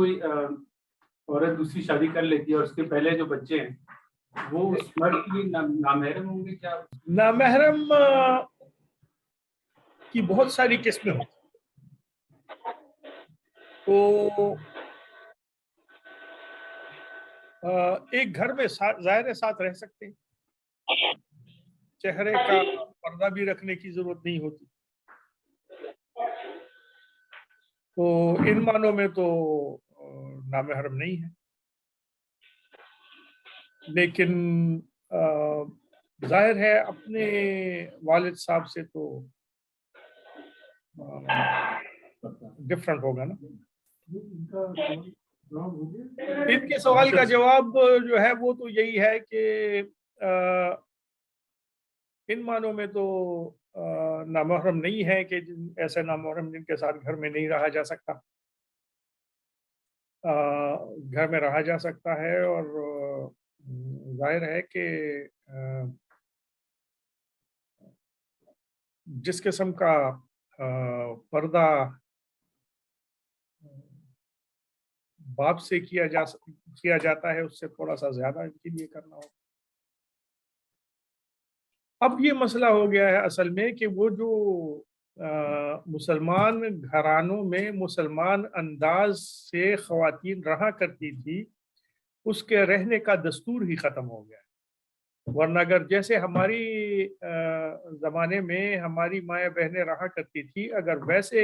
کوئی عورت دوسری شادی کر لیتی ہے اور اس کے پہلے جو بچے ہیں وہ اس مرد کے لیے نامحرم ہوں گے کیا؟ نامحرم کی بہت ساری قسمیں ہوتی تو ایک گھر میں ظاہر ساتھ رہ سکتے ہیں، چہرے کا پردہ بھی رکھنے کی ضرورت نہیں ہوتی، تو ان معنوں میں تو نامحرم نہیں ہے، لیکن ظاہر ہے اپنے والد صاحب سے تو ڈفرنٹ ہوگا نا۔ ان کے سوال کا جواب جو ہے وہ تو یہی ہے کہ ان معنوں میں تو نامحرم نہیں ہے کہ ایسے نامحرم جن کے ساتھ گھر میں نہیں رہا جا سکتا، گھر میں رہا جا سکتا ہے، اور ظاہر ہے کہ جس قسم کا پردہ باپ سے کیا جاتا ہے اس سے تھوڑا سا زیادہ ان کے لیے کرنا ہوگا۔ اب یہ مسئلہ ہو گیا ہے اصل میں کہ وہ جو مسلمان گھرانوں میں مسلمان انداز سے خواتین رہا کرتی تھی، اس کے رہنے کا دستور ہی ختم ہو گیا ہے۔ ورنہ اگر جیسے ہماری زمانے میں ہماری مائیں بہنیں رہا کرتی تھی، اگر ویسے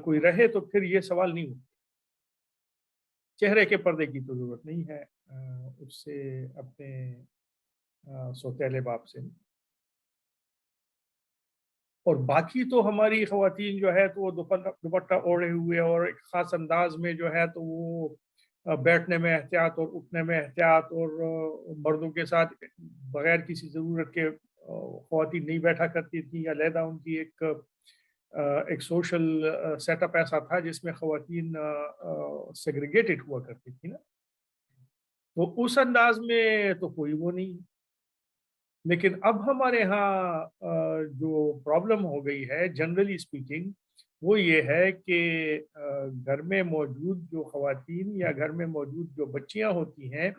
کوئی رہے تو پھر یہ سوال نہیں ہوتا، چہرے کے پردے کی تو ضرورت نہیں ہے اس سے اپنے سوتیلے باپ سے۔ اور باقی تو ہماری خواتین جو ہے تو وہ دوپٹہ اوڑھے ہوئے اور ایک خاص انداز میں جو ہے تو وہ بیٹھنے میں احتیاط اور اٹھنے میں احتیاط، اور مردوں کے ساتھ بغیر کسی ضرورت کے خواتین نہیں بیٹھا کرتی تھیں، یا علیحدہ ان کی ایک سوشل سیٹ اپ ایسا تھا جس میں خواتین سیگریگیٹڈ ہوا کرتی تھی نا، تو اس انداز میں تو کوئی وہ نہیں۔ لیکن اب ہمارے ہاں جو پرابلم ہو گئی ہے جنرلی اسپیکنگ وہ یہ ہے کہ گھر میں موجود جو خواتین یا گھر میں موجود جو بچیاں ہوتی ہیں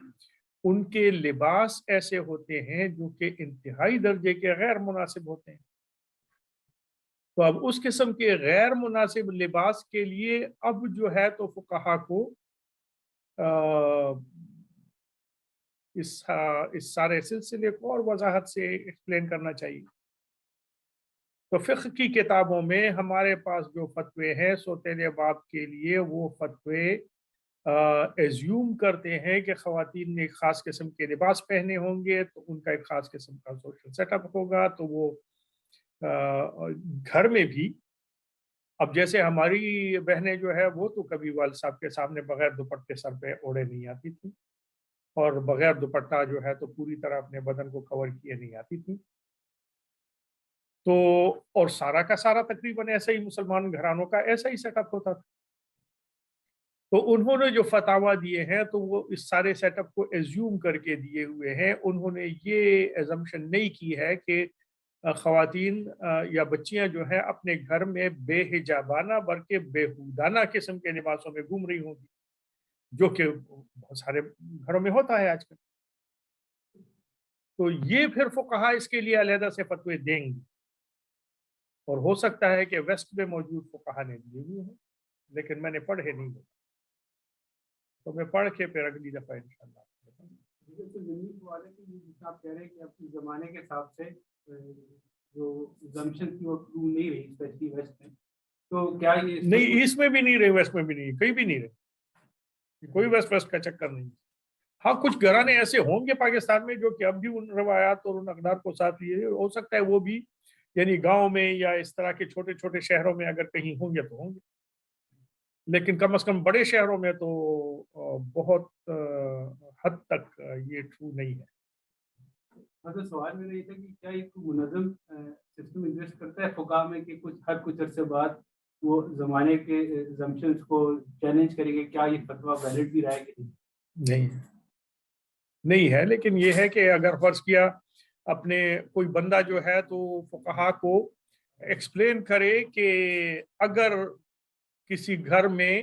ان کے لباس ایسے ہوتے ہیں جو کہ انتہائی درجے کے غیر مناسب ہوتے ہیں۔ تو اب اس قسم کے غیر مناسب لباس کے لیے اب جو ہے تو فقہا کو اس سارے سلسلے کو اور وضاحت سے ایکسپلین کرنا چاہیے۔ تو فقہ کی کتابوں میں ہمارے پاس جو فتوے ہیں سوتیلے باپ کے لیے، وہ فتوے ایزیوم کرتے ہیں کہ خواتین نے ایک خاص قسم کے لباس پہنے ہوں گے، تو ان کا ایک خاص قسم کا سوشل سیٹ اپ ہوگا، تو وہ گھر میں بھی اب جیسے ہماری بہنیں جو ہے وہ تو کبھی والد صاحب کے سامنے بغیر دوپٹے سر پہ اوڑھے نہیں آتی تھی، اور بغیر دوپٹہ جو ہے تو پوری طرح اپنے بدن کو کور کیے نہیں آتی تھی، تو اور سارا کا سارا تقریباً ایسا ہی مسلمان گھرانوں کا ایسا ہی سیٹ اپ ہوتا تھا۔ تو انہوں نے جو فتاوا دیے ہیں تو وہ اس سارے سیٹ اپ کو ایزیوم کر کے دیے ہوئے ہیں، انہوں نے یہ ایزمپشن نہیں کی ہے کہ خواتین یا بچیاں جو ہیں اپنے گھر میں بے حجابانہ بلکہ بےہودانہ قسم کے لباسوں میں گھوم رہی ہوں گی، جو کہ بہت سارے گھروں میں ہوتا ہے آج کل۔ تو یہ پھر فقہا اس کے لیے علیحدہ سے فتوے دیں گے، اور ہو سکتا ہے کہ ویسٹ میں موجود فقہا نے دیے ہوئے ہیں، لیکن میں نے پڑھے نہیں ہوتا، تو میں پڑھ کے پھر اگلی دفعہ انشاءاللہ۔ آپ کہہ رہے ہیں کہ اپنے زمانے کے حساب سے جو زمشن تھی وہ ٹرو نہیں رہی، اسپیشلی ویسٹ میں، تو کیا یہ نہیں، اس میں بھی نہیں رہے، ویسٹ میں بھی نہیں، کہیں بھی نہیں رہے، کوئی ویسٹ کا چکر نہیں۔ ہاں کچھ گھرانے ایسے ہوں گے پاکستان میں جو کہ اب بھی ان روایات اور ان اقدار کو ساتھ لیے، ہو سکتا ہے وہ بھی یعنی گاؤں میں یا اس طرح کے چھوٹے چھوٹے شہروں میں اگر کہیں ہوں گے تو ہوں گے، لیکن کم از کم بڑے شہروں میں تو بہت حد تک یہ ٹرو نہیں ہے۔ سوال میرا یہ تھا کہ کیا ایک منظم سسٹم ایگزسٹ کرتا ہے فقہ میں کہ ہر کچھ عرصے بعد وہ زمانے کے زمشنز کو چیلنج کرے گا، کیا یہ فتویٰ ویلڈ بھی رہے گا؟ نہیں ہے، لیکن یہ ہے کہ اگر فرض کیا اپنے کوئی بندہ جو ہے تو فقہا کو ایکسپلین کرے کہ اگر کسی گھر میں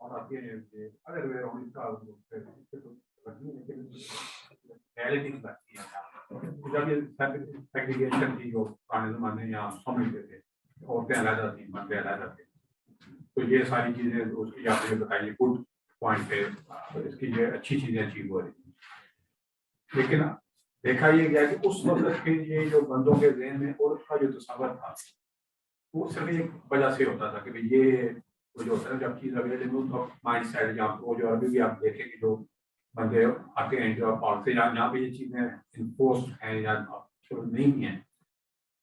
اور آپ یہ اگر اس کا لیکن ریالٹی کی بات کی ہے جب یہ سیگریگیشن کی جو پرانے زمانے یہاں سمجھتے تھے عورتیں علیحدہ تھیں مردیں علیحدہ تھے تو یہ ساری چیزیں اس کی آپ نے بتائی گڈ پوائنٹ ہے اس کی یہ اچھی چیزیں اچیو ہو رہی ہیں لیکن دیکھا یہ گیا کہ اس وقت کے یہ جو بندوں کے ذہن میں عورت کا جو تصور تھا وہ صرف ایک وجہ سے ہوتا تھا کہ یہ وہ جو ہوتا ہے جب چیز اویلیبل مائنڈ سیٹ یا وہ جو ابھی بھی آپ دیکھیں کہ جو بندے آتے ہیں جو پالیسی جہاں پہ یہ چیزیں انفورس ہیں یا نہیں ہیں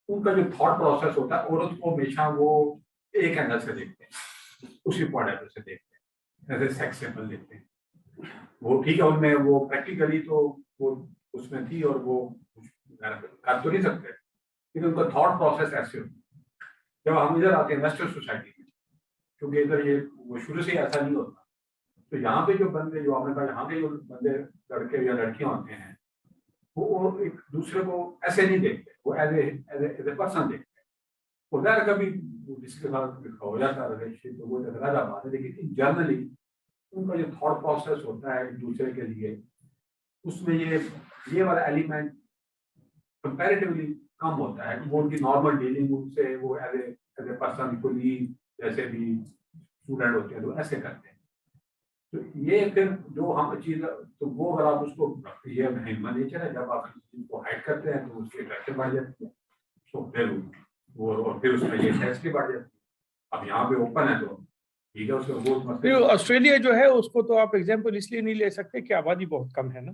ان کا جو تھاٹ پروسیس ہوتا ہے عورت کو ہمیشہ وہ ایک اینگل سے دیکھتے ہیں اسی پوائنٹ آف ویو سے دیکھتے ہیں ایز اے سیکس سمبل دیکھتے ہیں وہ ٹھیک ہے ان میں وہ پریکٹیکلی تو وہ اس میں تھی اور وہ کر تو نہیں سکتے لیکن ان کا تھاٹ پروسیس ایسے ہوتا ہے جب ہم ادھر آتے ہیں ویسٹرن سوسائٹی میں کیونکہ ادھر یہ وہ شروع سے ایسا نہیں ہوتا تو یہاں پہ جو بندے جو آپ نے کہا یہاں پہ جو بندے لڑکے یا لڑکیاں ہوتے ہیں وہ ایک دوسرے کو ایسے نہیں دیکھتے وہ ایز اے پرسن دیکھتے ہیں اور ظاہر کبھی جس کے ساتھ ہو جاتا ہے ریلیشن تو وہ زیادہ بات ہے لیکن جنرلی ان کا جو تھاٹ پروسیس ہوتا ہے ایک دوسرے کے لیے اس میں یہ والا ایلیمنٹ کمپیریٹیولی کم ہوتا ہے وہ ان کی نارمل ڈیلنگ ان سے وہ ایز اے پرسن کو جیسے بھی اسٹوڈنٹ ہوتے ہیں وہ ایسے کرتے ہیں تو یہ پھر جو ہم چیز تو وہ اگر آپ اس کو یہ ہیومن نیچر ہے جب آپ اس کو ہائڈ کرتے ہیں تو اس کی اٹریکشن بڑھ جاتی ہے تو پھر وہ اور پھر اس میں یہ سینسٹی بڑھ جاتی ہے اب یہاں پہ اوپن ہے تو ٹھیک ہے اس کا بہت مسئلہ آسٹریلیا جو ہے اس کو تو آپ ایگزامپل اس لیے نہیں لے سکتے کہ آبادی بہت کم ہے نا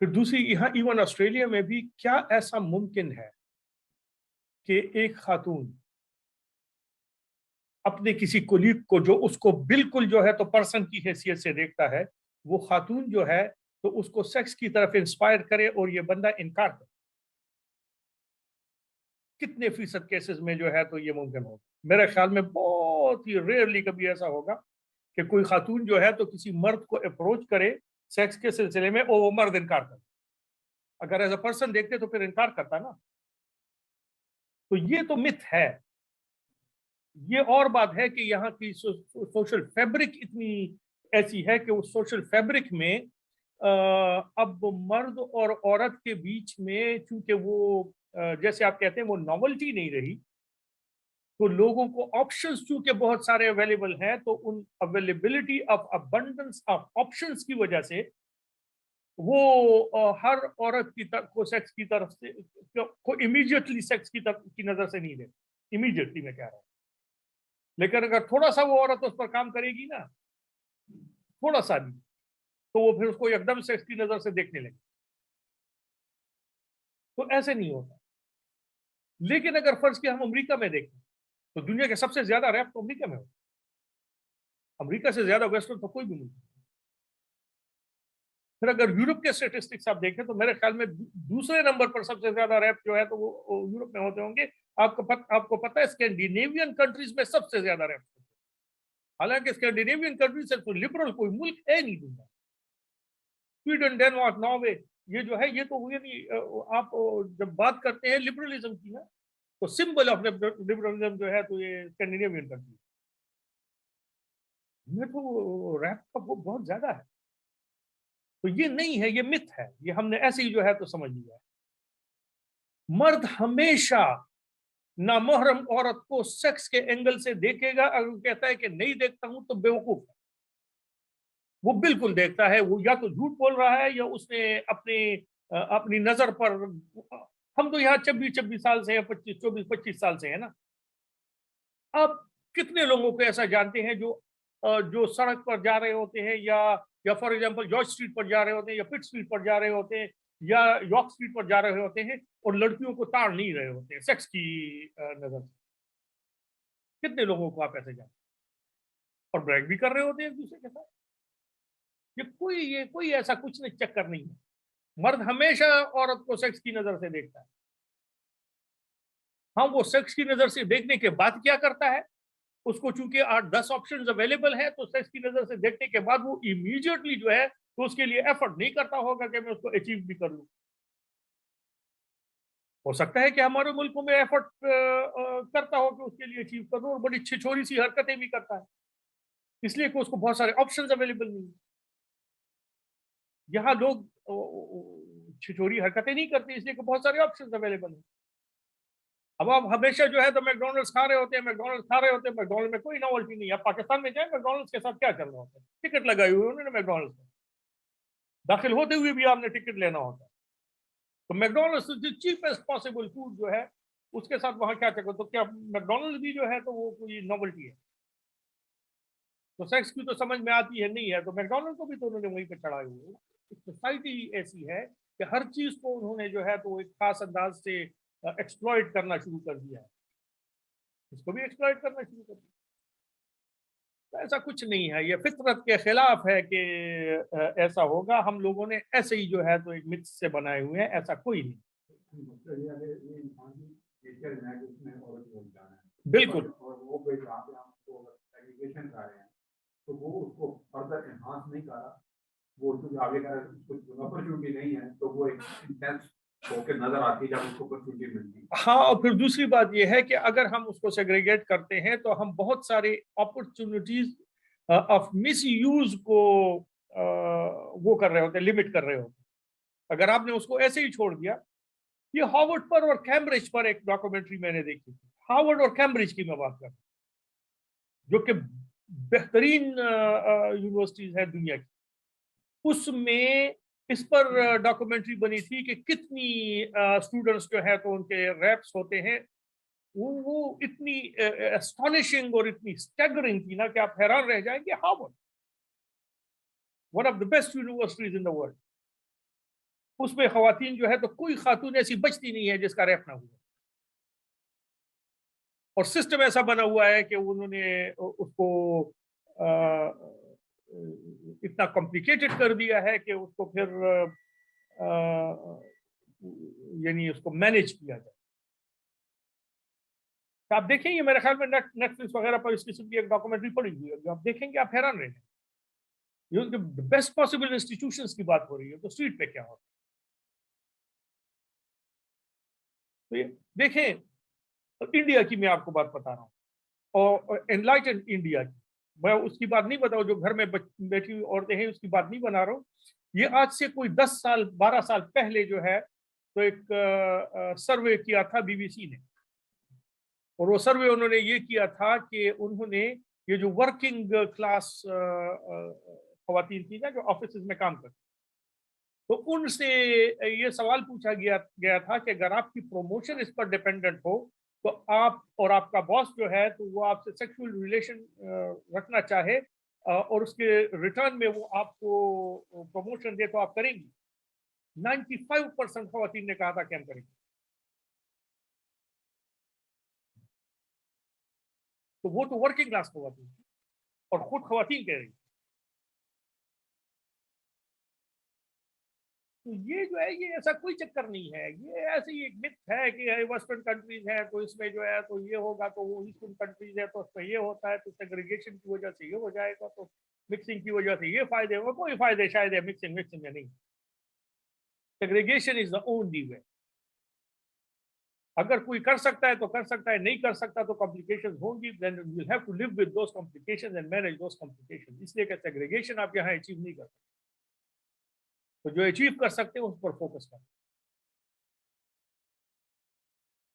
پھر دوسری یہاں ایون آسٹریلیا میں بھی کیا ایسا ممکن ہے کہ ایک خاتون اپنے کسی کولیگ کو جو اس کو بالکل جو ہے تو پرسن کی حیثیت سے دیکھتا ہے وہ خاتون جو ہے تو اس کو سیکس کی طرف انسپائر کرے اور یہ بندہ انکار کرے کتنے فیصد کیسز میں جو ہے تو یہ ممکن ہوگا میرے خیال میں بہت ہی ریئرلی کبھی ایسا ہوگا کہ کوئی خاتون جو ہے تو کسی مرد کو اپروچ کرے سیکس کے سلسلے میں اور وہ مرد انکار کرے اگر ایز اے پرسن دیکھتے تو پھر انکار کرتا نا تو یہ تو مت ہے یہ اور بات ہے کہ یہاں کی سوشل فیبرک اتنی ایسی ہے کہ اس سوشل فیبرک میں اب مرد اور عورت کے بیچ میں چونکہ وہ جیسے آپ کہتے ہیں وہ ناولٹی نہیں رہی تو لوگوں کو آپشنز چونکہ بہت سارے اویلیبل ہیں تو ان availability of abundance of options کی وجہ سے وہ ہر عورت کی طرف کو سیکس کی طرف سے کو امیڈیٹلی سیکس کی نظر سے نہیں دیکھتے امیڈیٹلی میں کہہ رہا ہوں لیکن اگر تھوڑا سا وہ عورت اس پر کام کرے گی نا تھوڑا سا بھی تو وہ پھر اس کو ایک دم سیکس کی نظر سے دیکھنے لگے تو ایسے نہیں ہوتا لیکن اگر فرض کیا ہم امریکہ میں دیکھیں تو دنیا کے سب سے زیادہ ریپ تو امریکہ میں ہوتا امریکہ سے زیادہ ویسٹرن تو کوئی بھی ملک نہیں پھر اگر یورپ کے اسٹیٹسٹکس آپ دیکھیں تو میرے خیال میں دوسرے نمبر پر سب سے زیادہ ریپ جو ہے تو وہ یورپ میں ہوتے ہوں گے آپ کو پتہ ہے اسکینڈینیوین کنٹریز میں سب سے زیادہ ریپ ہوتے ہیں حالانکہ اسکینڈینیوین کنٹریز سے تو لبرل کوئی ملک ہے نہیں دنیا سویڈن ڈینمارک ناروے یہ جو ہے یہ تو آپ جب بات کرتے ہیں لبرلزم کی نا تو سمبل آف لبرلزم جو ہے تو یہ اسکینڈینیوین کنٹریز میں تو ریپ کا بہت زیادہ ہے تو یہ نہیں ہے یہ مت ہے یہ ہم نے ایسے ہی جو ہے تو سمجھ لیا ہے مرد ہمیشہ نامحرم عورت کو سیکس کے اینگل سے دیکھے گا اگر وہ کہتا ہے کہ نہیں دیکھتا ہوں تو بیوقوف ہے وہ بالکل دیکھتا ہے وہ یا تو جھوٹ بول رہا ہے یا اس نے اپنی نظر پر ہم تو یہاں 26 سال سے 24-25 سال سے ہیں نا آپ کتنے لوگوں کو ایسا جانتے ہیں جو سڑک پر جا رہے ہوتے ہیں یا فار ایگزامپل جارج اسٹریٹ پر جا رہے ہوتے ہیں یا پٹ اسٹریٹ پر جا رہے ہوتے ہیں یا یارک اسٹریٹ پر جا رہے ہوتے ہیں اور لڑکیوں کو تاڑ نہیں رہے ہوتے ہیں سیکس کی نظر سے کتنے لوگوں کو آپ ایسے جانتے ہیں اور بریک بھی کر رہے ہوتے ہیں ایک دوسرے کے ساتھ یہ کوئی ایسا کچھ نہیں چکر نہیں ہے مرد ہمیشہ عورت کو سیکس کی نظر سے دیکھتا ہے ہاں وہ سیکس کی نظر سے دیکھنے کے بعد کیا کرتا ہے اس کو چونکہ 8-10 آپشنز اویلیبل ہیں تو سیکس کی نظر سے دیکھنے کے بعد وہ امیڈیٹلی جو ہے تو اس کے لیے ایفرٹ نہیں کرتا ہوگا کہ میں اس کو اچیو بھی کر لوں ہو سکتا ہے کہ ہمارے ملکوں میں ایفرٹ کرتا ہو کہ اس کے لیے اچیو کر لوں اور بڑی چھچوری سی حرکتیں بھی کرتا ہے اس لیے کہ اس کو بہت سارے آپشنز اویلیبل نہیں. یہاں لوگ چھچوری حرکتیں نہیں کرتے اس لیے کہ بہت سارے آپشنز اویلیبل ہیں. اب آپ ہمیشہ جو ہے تو میکڈونلڈس کھا رہے ہوتے ہیں, میکڈونلڈس میں کوئی ناولٹی نہیں. آپ پاکستان میں جائیں میکڈونلڈس کے ساتھ کیا چل رہا ہوتا ہے, ٹکٹ لگائی ہوئی انہوں نے میکڈونلڈس میں, داخل ہوتے ہوئے بھی آپ نے ٹکٹ لینا ہوتا ہے. تو میکڈونلڈس چیپسٹ پاسبل فوڈ جو ہے اس کے ساتھ وہاں کیا چکر, تو کیا میکڈونلڈ بھی جو ہے تو وہ کوئی ناولٹی ہے؟ تو سیکس کی تو سمجھ میں آتی ہے نہیں ہے, تو میکڈونلڈ کو بھی تو انہوں نے وہیں پہ چڑھائے ہوئے. سوسائٹی ایسی ہے کہ ہر چیز کو انہوں نے جو ہے تو ایک خاص انداز سے ایکسپلائٹ کرنا شروع کر دیا ہے, اس کو بھی ایکسپلائٹ کرنا شروع کر دیا. تو ایسا کچھ نہیں ہے, یہ فطرت کے خلاف ہے کہ ایسا ہوگا. ہم لوگوں نے ایسے ہی جو ہے تو ایک مکس سے بنائے ہوئے ہیں, ایسا کوئی نہیں. بالکل تو وہ اس کو فردر انہانس نہیں کرا, وہ آگے کا اپرچونٹی نہیں ہے تو وہ ایک انٹینس ہو کے نظر آتی جب اس کو اپرچونٹی ملتی. ہاں, اور پھر دوسری بات یہ ہے کہ اگر ہم اس کو سیگریگیٹ کرتے ہیں تو ہم بہت سارے اپرچونٹیز آف مس یوز کو وہ کر رہے ہوتے ہیں, لمٹ کر رہے ہوتے ہیں. اگر آپ نے اس کو ایسے ہی چھوڑ دیا, یہ ہارورڈ پر اور کیمبرج پر ایک ڈاکومنٹری میں نے دیکھی تھی, ہارورڈ اور کیمبرج کی میں بات کر رہا ہوں, جو کہ بہترین یونیورسٹیز ہیں دنیا کی. اس میں اس پر ڈاکومنٹری بنی تھی کہ کتنی اسٹوڈنٹس جو ہے تو ان کے ریپس ہوتے ہیں. وہ اتنی اسٹانشنگ اور اتنی اسٹیگرنگ تھی نا کہ آپ حیران رہ جائیں گے. Harvard, one of the best universities in the world, اس میں خواتین جو ہے تو کوئی خاتون ایسی بچتی نہیں ہے جس کا ریپ نہ ہوا. اور سسٹم ایسا بنا ہوا ہے کہ انہوں نے اس کو اتنا کمپلیکیٹڈ کر دیا ہے کہ اس کو پھر یعنی اس کو مینج کیا جائے. آپ دیکھیں گے, میرے خیال میں نیٹ فلکس وغیرہ پر اس قسم کی ایک ڈاکومنٹری پڑی ہوئی ہے, جو آپ دیکھیں گے آپ حیران رہیں گے. بیسٹ پاسبل انسٹیٹیوشنز کی بات ہو رہی ہے, تو اسٹریٹ پہ کیا ہوتا ہے. تو یہ دیکھیں, انڈیا کی میں آپ کو بات بتا رہا ہوں, اور انلائٹنڈ انڈیا کی. میں اس کی بات نہیں بتاؤں جو گھر میں بیٹھی ہوئی عورتیں ہیں, اس کی بات نہیں بنا رہا ہوں. یہ آج سے کوئی 10 سال 12 سال پہلے جو ہے تو ایک سروے کیا تھا بی بی سی نے, اور وہ سروے انہوں نے یہ کیا تھا کہ انہوں نے یہ جو ورکنگ کلاس خواتین تھی نا جو آفیسز میں کام کرتی, تو ان سے یہ سوال پوچھا گیا تھا کہ اگر آپ کی پروموشن اس پر ڈیپینڈنٹ ہو تو آپ اور آپ کا باس جو ہے تو وہ آپ سے سیکشول ریلیشن رکھنا چاہے اور اس کے ریٹرن میں وہ آپ کو پروموشن دے تو آپ کریں گی. 95% خواتین نے کہا تھا کہ ہم کریں گے. تو وہ تو ورکنگ کلاس خواتین اور خود خواتین کہہ رہی. تو یہ جو ہے یہ ایسا کوئی چکر نہیں ہے, یہ ایسے ہی ایک متھ ہے کہ ویسٹرن کنٹریز ہیں تو اس میں جو ہے تو یہ ہوگا, تو وہ ایسٹرن کنٹریز ہے تو اس میں یہ ہوتا ہے, تو سیگریگیشن کی وجہ سے یہ ہو جائے گا, تو مکسنگ کی وجہ سے یہ فائدے ہو. کوئی فائدے شاید ہے مکسنگ میں نہیں. Segregation is the only way. اگر کوئی کر سکتا ہے تو کر سکتا ہے, نہیں کر سکتا تو کمپلیکیشنز ہوں گی. then you will have to live with those complications and manage those complications. اس لیے کہ سیگریگیشن آپ یہاں اچیو نہیں کر سکتے, تو جو اچیو کر سکتے ہیں اس پر فوکس کریں.